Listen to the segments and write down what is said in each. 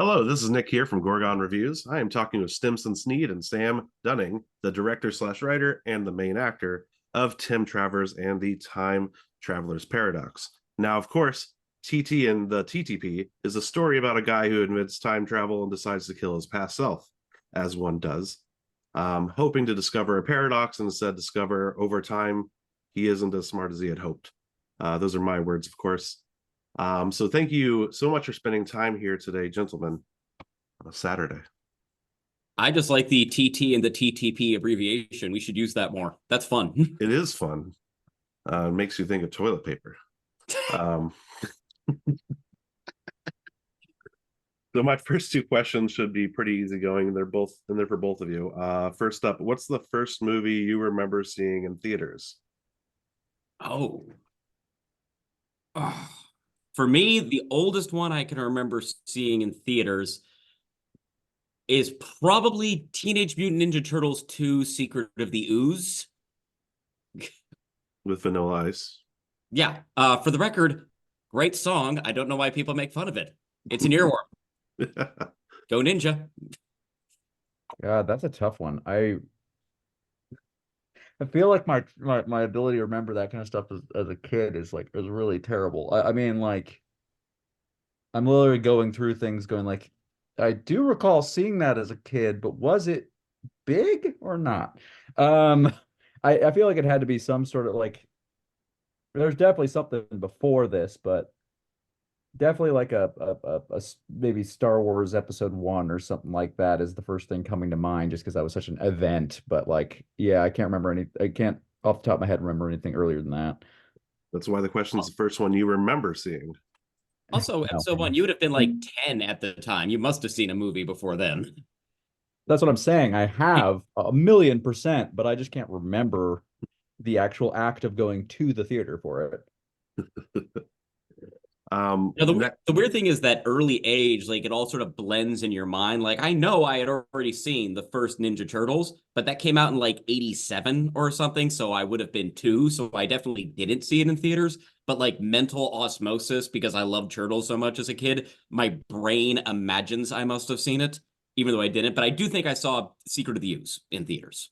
Hello, this is Nick here from Gorgon Reviews. I am talking with Stimson Snead and Sam Dunning, the director slash writer and the main actor of Tim Travers and the Time Traveler's Paradox. Now, of course, TT and the TTP is a story about a guy who admits time travel and decides to kill his past self, as one does, hoping to discover a paradox and instead discover over time he isn't as smart as he had hoped. Those are my words, of course. So thank you so much for spending time here today, gentlemen, on a Saturday. I just like the TT and the TTP abbreviation. We should use that more. That's fun. It is fun. It makes you think of toilet paper. So my first two questions should be pretty easygoing. They're for both of you. First up, what's the first movie you remember seeing in theaters? Oh. For me, the oldest one I can remember seeing in theaters is probably Teenage Mutant Ninja Turtles 2: Secret of the Ooze. With Vanilla Ice. Yeah. For the record, great song. I don't know why people make fun of it. It's an earworm. Go Ninja. God, that's a tough one. I feel like my ability to remember that kind of stuff as a kid is really terrible. I mean, like, I'm literally going through things going like, I do recall seeing that as a kid, but was it big or not? I feel like it had to be some sort of like, there's definitely something before this, but definitely like a maybe Star Wars Episode 1 or something like that is the first thing coming to mind, just because that was such an event. But like, yeah, I can't off the top of my head remember anything earlier than that. That's why the question is the first one you remember seeing. Also, Episode 1, you would have been like 10 at the time. You must have seen a movie before then. That's what I'm saying. I have 1,000,000%, but I just can't remember the actual act of going to the theater for it. The weird thing is that early age, like, it all sort of blends in your mind. Like, I know I had already seen the first Ninja Turtles, but that came out in like 87 or something, so I would have been 2, so I definitely didn't see it in theaters. But like mental osmosis, because I loved Turtles so much as a kid, my brain imagines I must have seen it, even though I didn't. But I do think I saw Secret of the Ooze in theaters.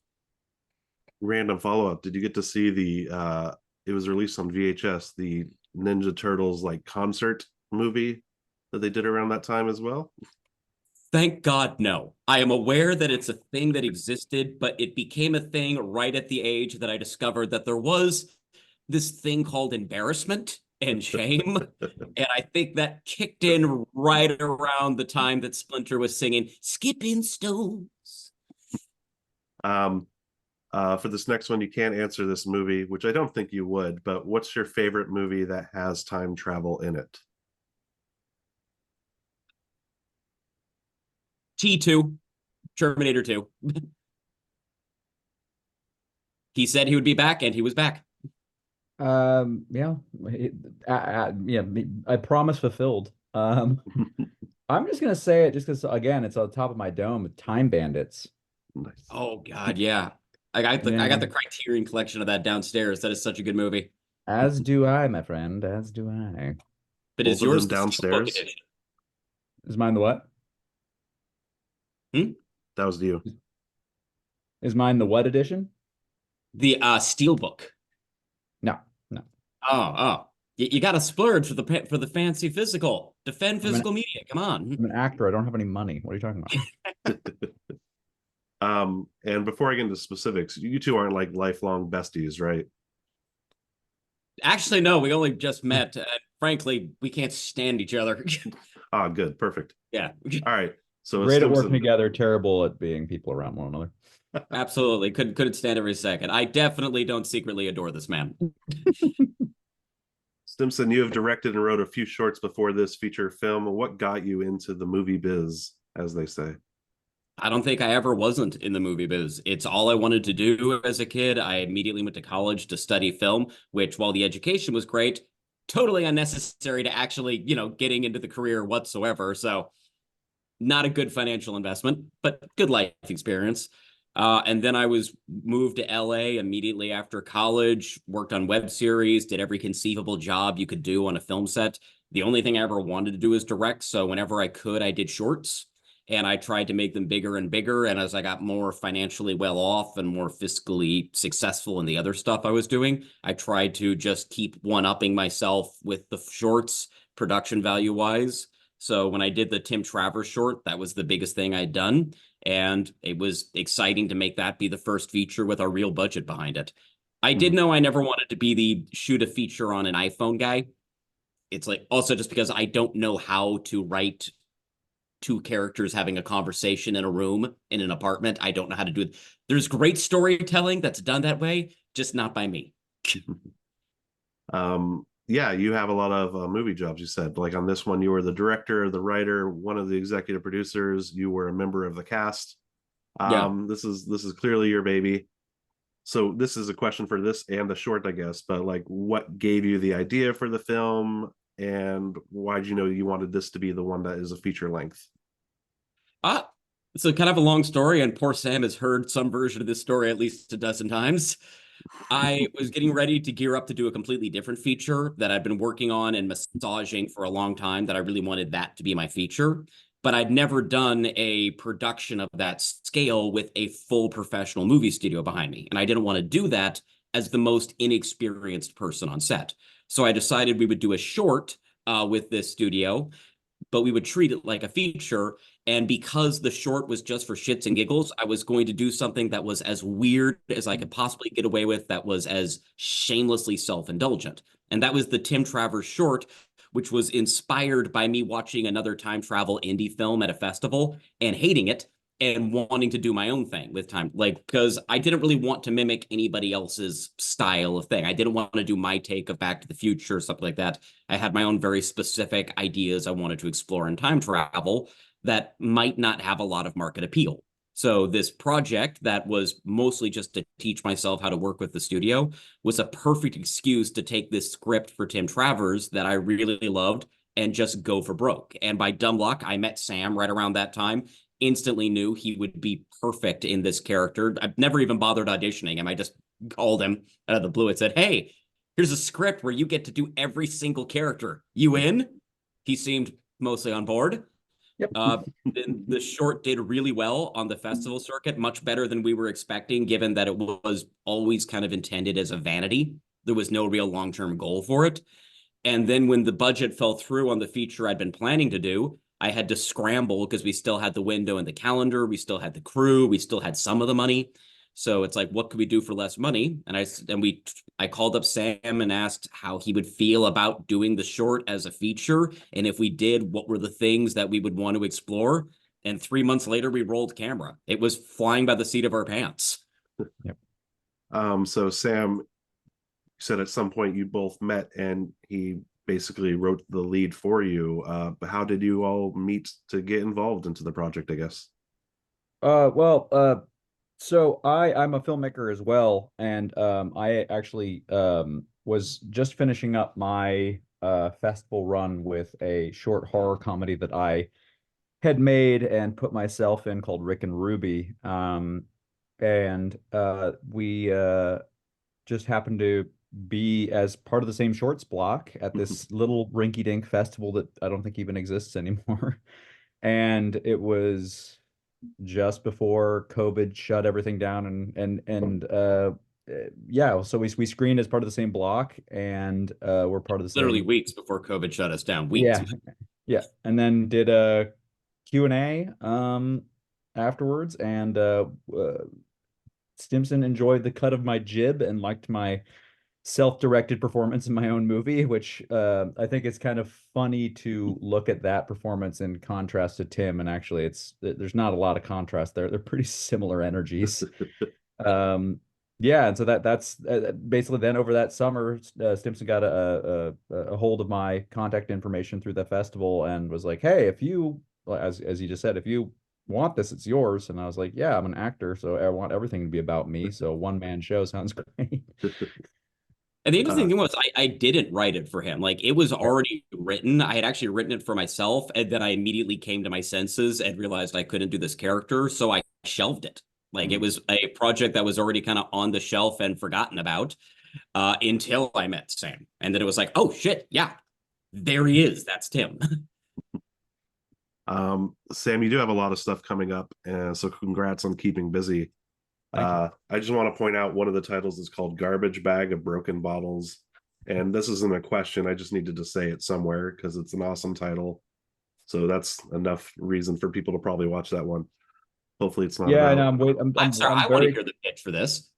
Random follow-up. Did you get to see it was released on VHS, the Ninja Turtles like concert movie that they did around that time as well? Thank God, no. I am aware that it's a thing that existed, but it became a thing right at the age that I discovered that there was this thing called embarrassment and shame. And I think that kicked in right around the time that Splinter was singing Skipping Stones. For this next one, you can't answer this movie, which I don't think you would, but what's your favorite movie that has time travel in it? T2, Terminator 2. He said he would be back, and he was back. Yeah, yeah, I promise fulfilled. I'm just gonna say it just because, again, it's on top of my dome. Time Bandits. Nice. Oh God, yeah. I got the Criterion collection of that downstairs. That is such a good movie. As do I, my friend. As do I. But Both is yours of them downstairs? Is mine the what? That was you. Is mine the what edition? The Steelbook. No. Oh. You got to splurge for the fancy physical. Defend physical media. Come on. I'm an actor. I don't have any money. What are you talking about? And before I get into specifics, you two aren't like lifelong besties, right? Actually, no. We only just met. Frankly, we can't stand each other. Good. Perfect. Yeah. All right. So great at working together, terrible at being people around one another. Absolutely. Couldn't stand every second. I definitely don't secretly adore this man. Stimson, you have directed and wrote a few shorts before this feature film. What got you into the movie biz, as they say? I don't think I ever wasn't in the movie biz. It's all I wanted to do as a kid. I immediately went to college to study film, which, while the education was great, totally unnecessary to actually, getting into the career whatsoever. So not a good financial investment, but good life experience. And then I was moved to LA immediately after college, worked on web series, did every conceivable job you could do on a film set. The only thing I ever wanted to do is direct. So whenever I could, I did shorts. And I tried to make them bigger and bigger. And as I got more financially well off and more fiscally successful in the other stuff I was doing, I tried to just keep one-upping myself with the shorts, production value-wise. So when I did the Tim Travers short, that was the biggest thing I'd done. And it was exciting to make that be the first feature with a real budget behind it. I did know I never wanted to be the shoot a feature on an iPhone guy. It's like also just because I don't know how to write two characters having a conversation in a room in an apartment. I don't know how to do it. There's great storytelling that's done that way, just not by me. Yeah, you have a lot of movie jobs. You said, like, on this one, you were the director, the writer, one of the executive producers. You were a member of the cast. Yeah. This is clearly your baby. So this is a question for this and the short, I guess. But like, what gave you the idea for the film, and why did you know you wanted this to be the one that is a feature length? It's a kind of a long story, and poor Sam has heard some version of this story at least a dozen times. I was getting ready to gear up to do a completely different feature that I've been working on and massaging for a long time, that I really wanted that to be my feature. But I'd never done a production of that scale with a full professional movie studio behind me. And I didn't want to do that as the most inexperienced person on set. So I decided we would do a short with this studio, but we would treat it like a feature. And because the short was just for shits and giggles, I was going to do something that was as weird as I could possibly get away with, that was as shamelessly self-indulgent. And that was the Tim Travers short, which was inspired by me watching another time travel indie film at a festival and hating it and wanting to do my own thing with time. Like, because I didn't really want to mimic anybody else's style of thing. I didn't want to do my take of Back to the Future or something like that. I had my own very specific ideas I wanted to explore in time travel that might not have a lot of market appeal. So this project that was mostly just to teach myself how to work with the studio was a perfect excuse to take this script for Tim Travers that I really loved and just go for broke. And by dumb luck, I met Sam right around that time, instantly knew he would be perfect in this character. I've never even bothered auditioning him. I just called him out of the blue and said, hey, here's a script where you get to do every single character. You in? He seemed mostly on board. Yep. The short did really well on the festival circuit, much better than we were expecting, given that it was always kind of intended as a vanity. There was no real long-term goal for it. And then when the budget fell through on the feature I'd been planning to do, I had to scramble because we still had the window in the calendar. We still had the crew. We still had some of the money. So it's like, what could we do for less money? And I called up Sam and asked how he would feel about doing the short as a feature. And if we did, what were the things that we would want to explore? And 3 months later, we rolled camera. It was flying by the seat of our pants. Yep. So Sam, you said at some point you both met and he basically wrote the lead for you. But how did you all meet to get involved into the project, I guess? So I'm a filmmaker as well, and I actually was just finishing up my festival run with a short horror comedy that I had made and put myself in called Rick and Ruby. And we just happened to be as part of the same shorts block at this little rinky-dink festival that I don't think even exists anymore. And it was just before COVID shut everything down, and yeah, so we screened as part of the same block, and we're part of the Literally same. weeks before COVID shut us down. Weeks. Yeah, and then did a Q&A afterwards, and Stimson enjoyed the cut of my jib and liked my self-directed performance in my own movie, which I think it's kind of funny to look at that performance in contrast to Tim. And actually, there's not a lot of contrast there. They're pretty similar energies. Yeah, and so that's basically then over that summer, Stimson got a hold of my contact information through the festival and was like, "Hey, if you, as you just said, if you want this, it's yours." And I was like, "Yeah, I'm an actor, so I want everything to be about me. So one-man show sounds great." And the interesting thing was I didn't write it for him. Like, it was already written. I had actually written it for myself, and then I immediately came to my senses and realized I couldn't do this character, so I shelved it. Like, it was a project that was already kind of on the shelf and forgotten about until I met Sam. And then it was like, oh shit, yeah, there he is. That's Tim. Sam, you do have a lot of stuff coming up, and so congrats on keeping busy. Thank you. I just want to point out one of the titles is called Garbage Bag of Broken Bottles. And this isn't a question. I just needed to say it somewhere because it's an awesome title. So that's enough reason for people to probably watch that one. Hopefully it's not Yeah, about... and I'm sorry. I'm I want to very hear the pitch for this.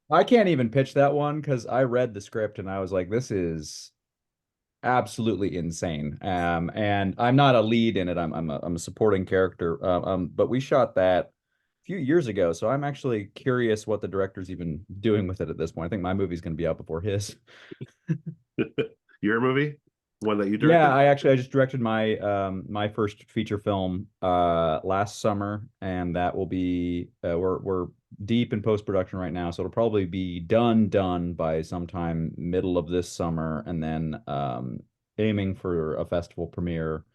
I can't even pitch that one because I read the script and I was like, this is absolutely insane. And I'm not a lead in it. I'm a supporting character. But we shot that a few years ago, so I'm actually curious what the director's even doing with it at this point. I think my movie's going to be out before his. Your movie? One that you Yeah, directed? I just directed my first feature film last summer, and that will be we're deep in post-production right now, so it'll probably be done by sometime middle of this summer, and then aiming for a festival premiere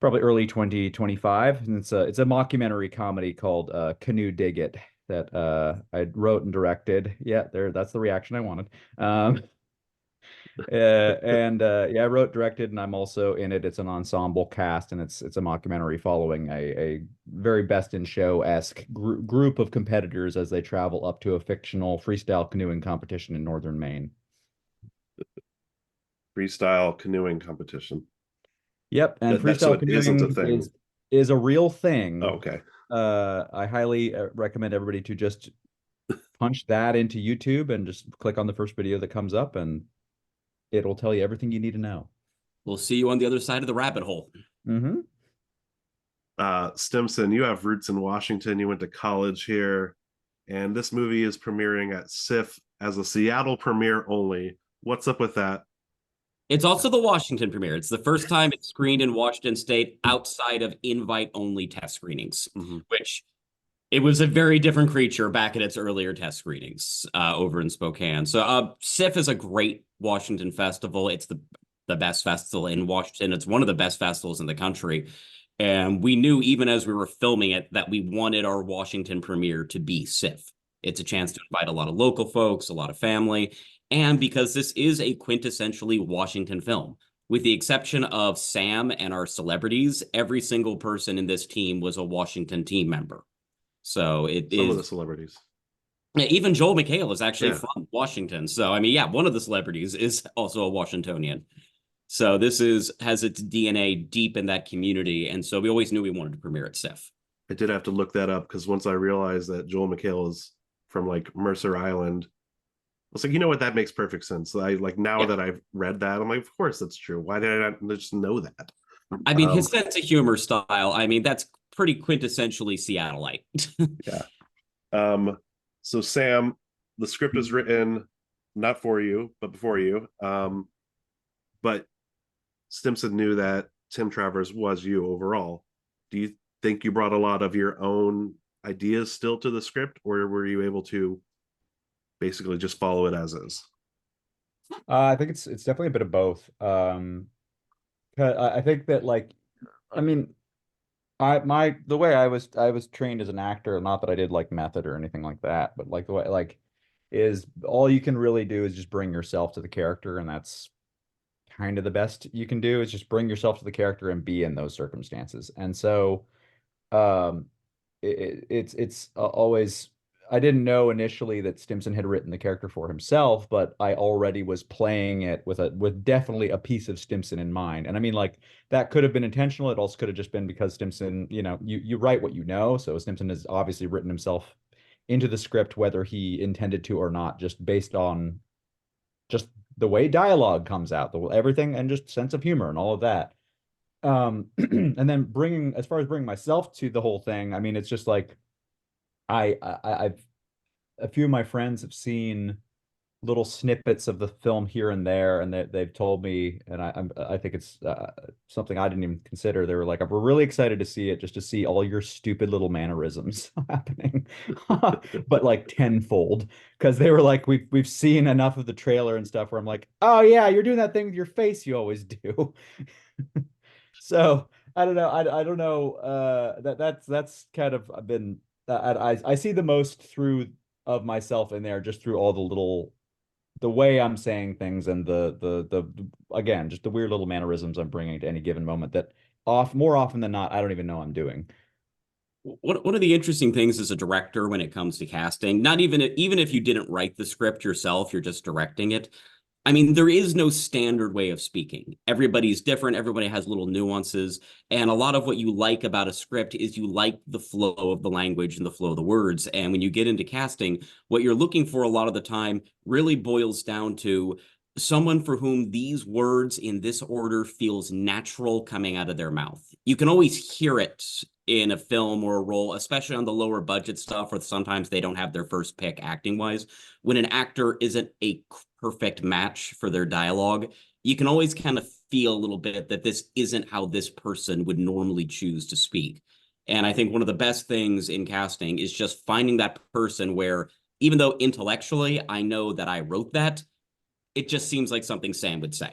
probably early 2025. And it's a mockumentary comedy called Canoe Dig It that I wrote and directed. Yeah, that's the reaction I wanted. Yeah, I wrote, directed, and I'm also in it. It's an ensemble cast, and it's a mockumentary following a very best in show-esque group of competitors as they travel up to a fictional freestyle canoeing competition in northern Maine. Freestyle canoeing competition. Yep, and That so freestyle it isn't a canoeing thing. is a real Oh, thing. okay. I highly recommend everybody to just punch that into YouTube and just click on the first video that comes up, and it'll tell you everything you need to know. We'll see you on the other side of the rabbit hole. Mm-hmm. Stimson, you have roots in Washington. You went to college here, and this movie is premiering at SIFF as a Seattle premiere only. What's up with that? It's also the Washington premiere. It's the first time it's screened in Washington State outside of invite-only test screenings, which it was a very different creature back at its earlier test screenings over in Spokane. So SIFF is a great Washington festival. It's the best festival in Washington. It's one of the best festivals in the country. And we knew even as we were filming it that we wanted our Washington premiere to be SIFF. It's a chance to invite a lot of local folks, a lot of family, and because this is a quintessentially Washington film. With the exception of Sam and our celebrities, every single person in this team was a Washington team member. So Some of the celebrities. Even Joel McHale is actually Yeah. from Washington. So, I mean, yeah, one of the celebrities is also a Washingtonian. So this has its DNA deep in that community. And so we always knew we wanted to premiere at SIFF. I did have to look that up because once I realized that Joel McHale is from like Mercer Island, I was like, you know what, that makes perfect sense. I like now that I've read that, I'm like, of course that's true. Why did I not just know that? I mean, his sense of humor style, I mean, that's pretty quintessentially Seattleite. Yeah. So Sam, the script is written not for you, but before you. But Stimson knew that Tim Travers was you overall. Do you think you brought a lot of your own ideas still to the script, or were you able to basically just follow it as is? I think it's definitely a bit of both. I think that like, I mean, the way I was trained as an actor, not that I did like method or anything like that, but like the way like is all you can really do is just bring yourself to the character, and that's kind of the best you can do is just bring yourself to the character and be in those circumstances. And so um it's always I didn't know initially that Stimson had written the character for himself, but I already was playing it with definitely a piece of Stimson in mind. And I mean, like that could have been intentional. It also could have just been because Stimson, you write what you know. So Stimson has obviously written himself into the script, whether he intended to or not, just based on just the way dialogue comes out, everything, and just sense of humor and all of that. And then as far as bringing myself to the whole thing, I mean, it's just like I've a few of my friends have seen little snippets of the film here and there, and they've told me, and I think it's something I didn't even consider. They were like, "We're really excited to see it, just to see all your stupid little mannerisms happening," but like tenfold, because they were like, "We've seen enough of the trailer and stuff." Where I'm like, "Oh yeah, you're doing that thing with your face you always do." So I don't know. I don't know. That's kind of been I see the most through of myself in there, just through all the little the way I'm saying things and the again, just the weird little mannerisms I'm bringing to any given moment that more often than not, I don't even know I'm doing. One of the interesting things as a director when it comes to casting, not even if you didn't write the script yourself, you're just directing it. I mean, there is no standard way of speaking. Everybody's different. Everybody has little nuances. And a lot of what you like about a script is you like the flow of the language and the flow of the words. And when you get into casting, what you're looking for a lot of the time really boils down to someone for whom these words in this order feels natural coming out of their mouth. You can always hear it in a film or a role, especially on the lower budget stuff, or sometimes they don't have their first pick acting wise. When an actor isn't a perfect match for their dialogue, you can always kind of feel a little bit that this isn't how this person would normally choose to speak. And I think one of the best things in casting is just finding that person where, even though intellectually I know that I wrote that, it just seems like something Sam would say.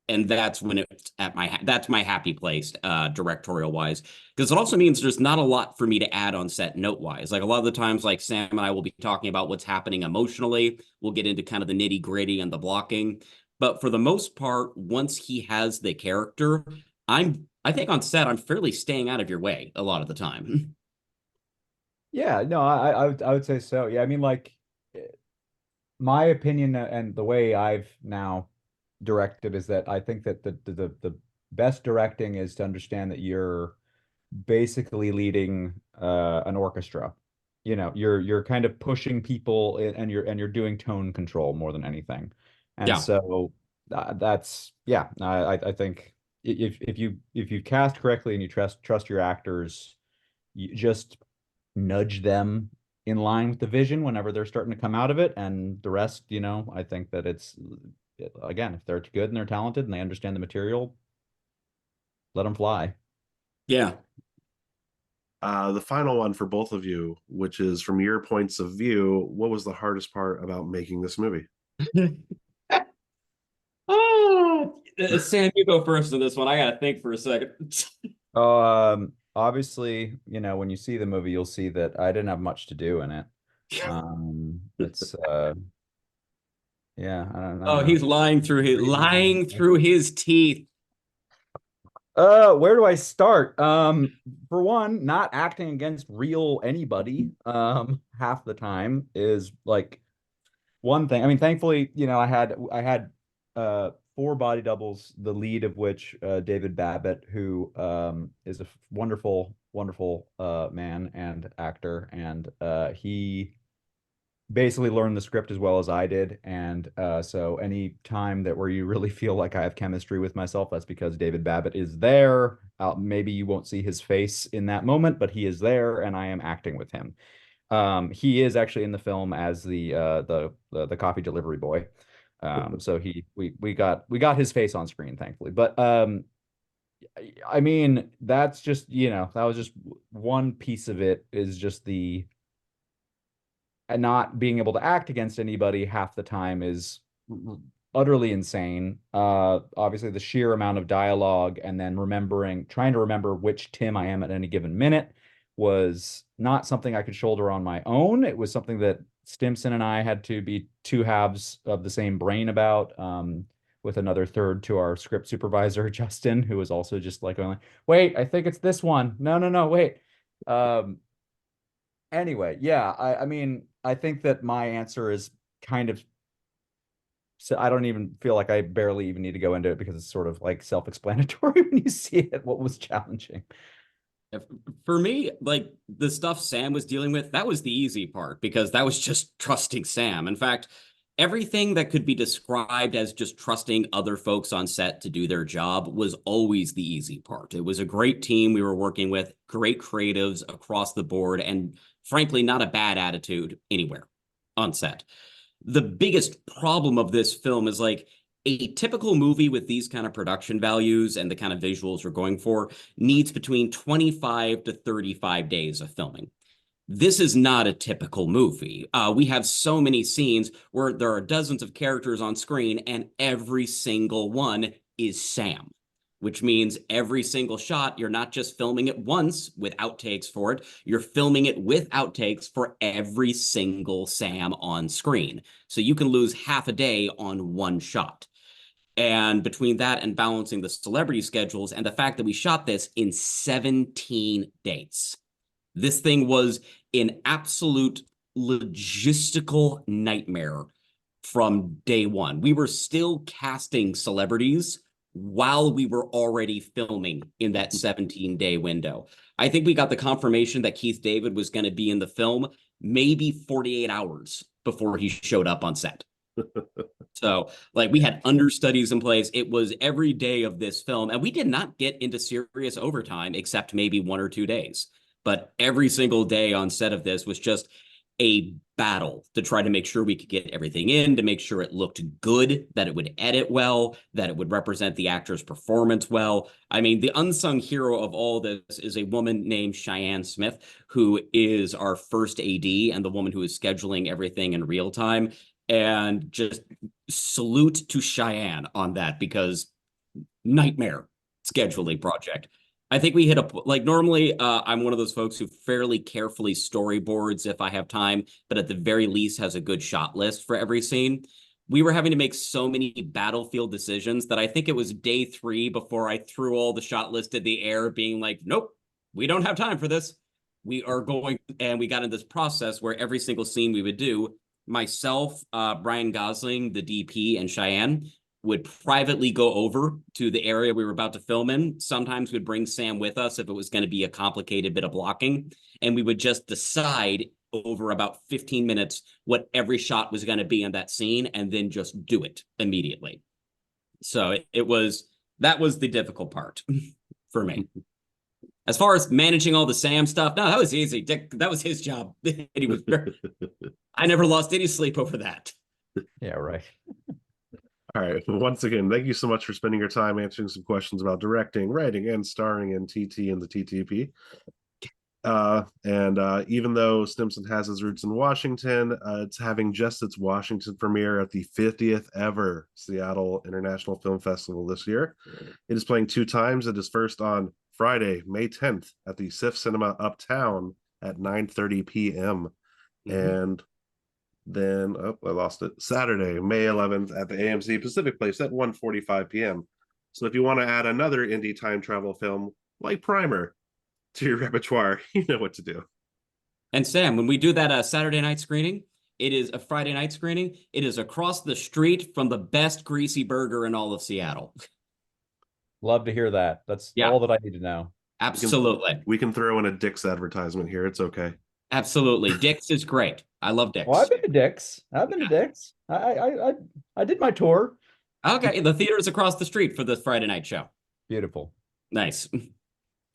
And that's when it's that's my happy place, directorial wise, because it also means there's not a lot for me to add on set note wise. Like a lot of the times, like Sam and I will be talking about what's happening emotionally. We'll get into kind of the nitty gritty and the blocking. But for the most part, once he has the character, I think on set, I'm fairly staying out of your way a lot of the time. Yeah, no, I would say so. Yeah, I mean, like my opinion and the way I've now directed is that I think that the best directing is to understand that you're basically leading an orchestra. You know, you're kind of pushing people and you're doing tone control more than anything. And Yeah. so that's yeah, I think if you cast correctly and you trust your actors, you just nudge them in line with the vision whenever they're starting to come out of it, and the rest, you know, I think that it's again, if they're good and they're talented and they understand the material, let them fly. Yeah. The final one for both of you, which is from your points of view, what was the hardest part about making this movie? Oh, Sam, you go first on this one. I gotta think for a second. Obviously, you know, when you see the movie, you'll see that I didn't have much to do in it. It's yeah, I don't Oh, know. he's lying through his teeth. Where do I start? For one, not acting against real anybody, half the time is like one thing. I mean, thankfully, you know, I had four body doubles, the lead of which David Babbitt, who is a wonderful man and actor, and he basically learned the script as well as I did. And so any time that where you really feel like I have chemistry with myself, that's because David Babbitt is there. Maybe you won't see his face in that moment, but he is there, and I am acting with him. He is actually in the film as the coffee delivery boy. So we got his face on screen, thankfully. But I mean, that's just, you know, that was just one piece of it, is just the not being able to act against anybody half the time is utterly insane. Obviously the sheer amount of dialogue and then trying to remember which Tim I am at any given minute was not something I could shoulder on my own. It was something that Stimson and I had to be two halves of the same brain about, with another third to our script supervisor, Justin, who was also just like going, wait, I think it's this one. No, wait. Anyway, yeah, I mean, I think that my answer is kind of, so I don't even feel like I barely even need to go into it because it's sort of like self-explanatory when you see it, what was challenging. For me, like the stuff Sam was dealing with, that was the easy part because that was just trusting Sam. In fact, everything that could be described as just trusting other folks on set to do their job was always the easy part. It was a great team we were working with, great creatives across the board, and frankly, not a bad attitude anywhere on set. The biggest problem of this film is like a typical movie with these kind of production values and the kind of visuals we're going for needs between 25 to 35 days of filming. This is not a typical movie. We have so many scenes where there are dozens of characters on screen and every single one is Sam. which means every single shot, you're not just filming it once with outtakes for it, you're filming it with outtakes for every single Sam on screen. So you can lose half a day on one shot. And between that and balancing the celebrity schedules and the fact that we shot this in 17 dates, this thing was an absolute logistical nightmare from day one. We were still casting celebrities while we were already filming in that 17-day window. I think we got the confirmation that Keith David was going to be in the film maybe 48 hours before he showed up on set. So, like, we had understudies in place. It was every day of this film, and we did not get into serious overtime except maybe 1 or 2 days. But every single day on set of this was just a battle to try to make sure we could get everything in, to make sure it looked good, that it would edit well, that it would represent the actor's performance well. I mean, the unsung hero of all this is a woman named Cheyenne Smith, who is our first AD and the woman who is scheduling everything in real time. And just salute to Cheyenne on that, because nightmare scheduling project. I think we hit a, like, normally I'm one of those folks who fairly carefully storyboards if I have time, but at the very least has a good shot list for every scene. We were having to make so many battlefield decisions that I think it was day 3 before I threw all the shot list in the air, being like, nope, we don't have time for this. We are going, and we got in this process where every single scene we would do, myself, Brian Gosling, the DP, and Cheyenne would privately go over to the area we were about to film in. Sometimes we'd bring Sam with us if it was going to be a complicated bit of blocking. And we would just decide over about 15 minutes what every shot was going to be in that scene, and then just do it immediately. So that was the difficult part for me. As far as managing all the Sam stuff, no, that was easy. Dick, that was his job. I never lost any sleep over that. Yeah, right. All right. Once again, thank you so much for spending your time answering some questions about directing, writing, and starring in TT and the TTP. Even though Stimson has its roots in Washington, it's having just its Washington premiere at the 50th ever Seattle International Film Festival this year. It is playing 2 times. It is first on Friday, May 10th at the SIFF Cinema Uptown at 9:30 p.m. And then, I lost it. Saturday, May 11th at the AMC Pacific Place at 1:45 p.m. So if you want to add another indie time travel film like Primer to your repertoire, you know what to do. And Sam, when we do that Saturday night screening, it is a Friday night screening. It is across the street from the best greasy burger in all of Seattle. Love to hear that. That's all that I need to know. Absolutely. We can throw in a Dick's advertisement here. It's okay. Absolutely. Dick's is great. I love Dick's. Well, I've been to Dick's. I did my tour. Okay, the theater is across the street for the Friday night show. Beautiful. Nice.